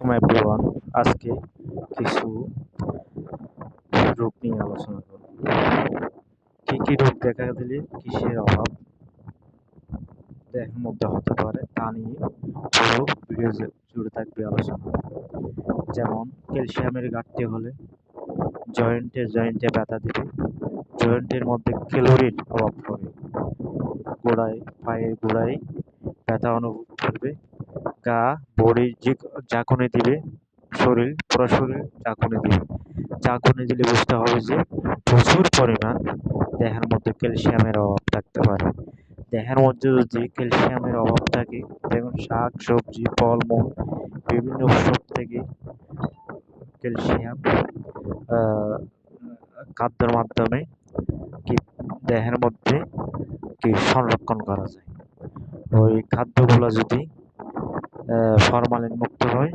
Everyone, আজকে কিছু রোগ নিয়ে আলোচনা করব। কি কি রোগ দেখা দিলে কিসের অভাব দেহের মধ্যে হতে পারে তা নিয়ে পুরো ভিডিও জুড়ে থাকবে আলোচনা। যেমন ক্যালসিয়ামের ঘাটতি হলে জয়েন্টে ব্যথা দিবে, জয়েন্টের মধ্যে ক্যালোরির অভাব হবে, পায়ের গোড়ায় ব্যথা অনুভব করবে, গা বডি ঝাঁকুনি দিবে, পুরো শরীর ঝাঁকুনি দিবে। ঝাঁকুনি দিলে বুঝতে হবে যে প্রচুর পরিমাণ দেহের মধ্যে ক্যালসিয়ামের অভাব থাকতে পারে। দেহের মধ্যে যদি ক্যালসিয়ামের অভাব থাকে, যেমন শাক সবজি ফলমূল বিভিন্ন উৎস থেকে ক্যালসিয়াম খাদ্যের মাধ্যমে কি দেহের মধ্যে সংরক্ষণ করা যায়। ওই খাদ্যগুলো যদি ফরমালিন মুক্ত হয়,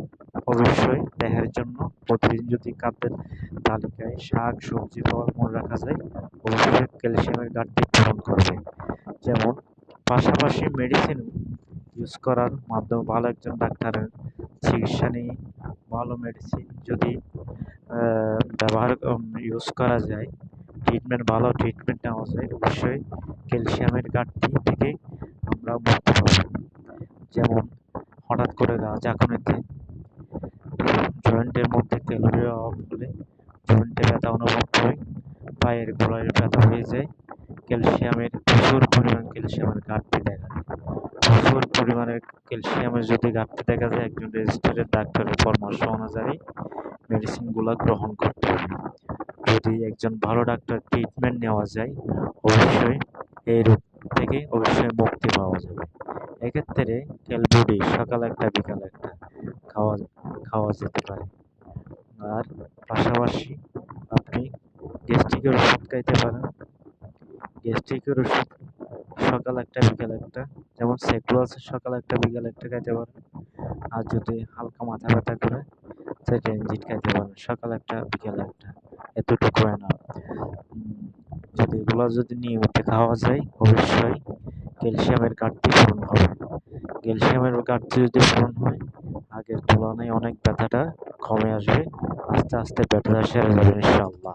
অবশ্যই দেহের জন্য প্রতিদিন যদি খাদ্যের তালিকায় শাক সবজি ফলমূল রাখা যায়, অবশ্যই ক্যালসিয়ামের ঘাটতি পূরণ করবে। যেমন পাশাপাশি মেডিসিন ইউজ করার মাধ্যমে ভালো একজন ডাক্তারের চিকিৎসা নিয়ে ভালো মেডিসিন যদি ইউজ করা যায়, ভালো ট্রিটমেন্ট নেওয়া যায়, অবশ্যই ক্যালসিয়ামের ঘাটতি থেকে আমরা মুক্তি পাবো। যেমন হঠাৎ করে গা ঝাঁকুনিতে, জয়েন্টের মধ্যে ক্যালোরির অভাব হলে জয়েন্টে ব্যথা অনুভব হয়, পায়ের গোড়ায় ব্যথা হয়ে যায়, প্রচুর পরিমাণ ক্যালসিয়ামের ঘাটতি দেখা যায়। প্রচুর পরিমাণের ক্যালসিয়ামের যদি ঘাটতি দেখা যায়, একজন রেজিস্টার্ড ডাক্তারের পরামর্শ অনুযায়ী মেডিসিনগুলো গ্রহণ করতে হবে। যদি একজন ভালো ডাক্তার ট্রিটমেন্ট নেওয়া যায়, অবশ্যই এই রোগ থেকে অবশ্যই মুক্তি পাওয়া যাবে। এক্ষেত্রে ক্যালবুডি সকাল একটা বিকাল একটা খাওয়া যেতে পারে। আর পাশাপাশি আপনি গ্যাস্ট্রিকের ওষুধ খাইতে পারেন। গ্যাস্ট্রিকের ওষুধ সকাল একটা বিকাল একটা, যেমন সেক্লোয়াসের সকাল একটা বিকাল একটা খাইতে পারেন। আর যদি হালকা মাথা ব্যথা করে, রেনজিট খাইতে পারেন সকাল একটা বিকাল একটা, এতটুকু না। যদি এগুলো নিয়মিত খাওয়া যায়, অবশ্যই ক্যালসিয়ামের ঘাটতি পূরণ হবে। ক্যালসিয়ামের ঘাটতি যদি পূরণ হয়, আগের তুলনায় অনেক ব্যথাটা কমে আসবে, আস্তে আস্তে ব্যথাটা সেরে যাবে ইনশাআল্লাহ।